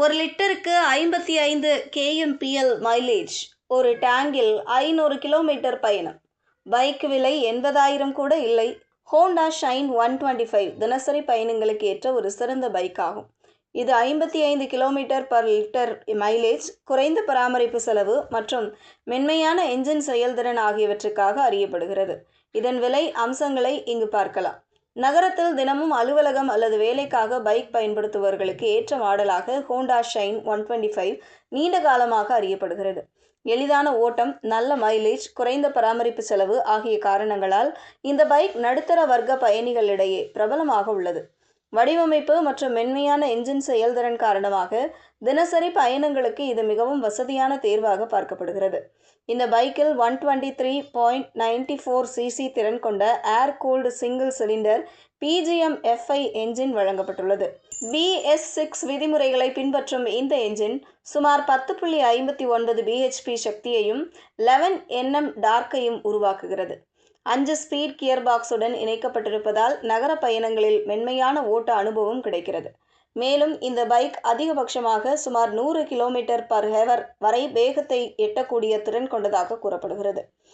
ஒரு லிட்டருக்கு 55 kmpl mileage. ஒரு டேங்கில் 500 கிலோமீட்டர் பயணம். பைக் விலை 80,000 கூட இல்லை. ஹோண்டா ஷைன் 125 தினசரி பயணங்களுக்கு ஏற்ற ஒரு சிறந்த பைக் ஆகும். இது 55 கிலோமீட்டர் பர் லிட்டர் மைலேஜ், குறைந்த பராமரிப்பு செலவு மற்றும் மென்மையான என்ஜின் செயல்திறன் ஆகியவற்றுக்காக அறியப்படுகிறது. இதன் விலை அம்சங்களை இங்கு பார்க்கலாம். நகரத்தில் தினமும் அலுவலகம் அல்லது வேலைக்காக பைக் பயன்படுத்துபவர்களுக்கு ஏற்ற மாடலாக ஹோண்டா ஷைன் 125 நீண்ட காலமாக அறியப்படுகிறது. எளிதான ஓட்டம், நல்ல மைலேஜ், குறைந்த பராமரிப்பு செலவு ஆகிய காரணங்களால் இந்த பைக் நடுத்தர வர்க்க பயணிகளிடையே பிரபலமாக உள்ளது. வடிவமைப்பு மற்றும் மென்மையான என்ஜின் செயல்திறன் காரணமாக தினசரி பயணங்களுக்கு இது மிகவும் வசதியான தேர்வாக பார்க்கப்படுகிறது. இந்த பைக்கில் 123.94 cc திறன் கொண்ட ஏர் cooled single cylinder PGM F5 engine வழங்கப்பட்டுள்ளது. BS6 விதிமுறைகளை பின்பற்றும் இந்த என்ஜின் சுமார் 10.59 bhp சக்தியையும் 11 Nm டார்க்கையும் உருவாக்குகிறது. 5 ஸ்பீட் கியர் பாக்ஸுடன் இணைக்கப்பட்டிருப்பதால் நகர பயணங்களில் மென்மையான ஓட்ட அனுபவம் கிடைக்கிறது. மேலும் இந்த பைக் அதிகபட்சமாக சுமார் 100 km/h வரை வேகத்தை எட்டக்கூடிய திறன் கொண்டதாக கூறப்படுகிறது.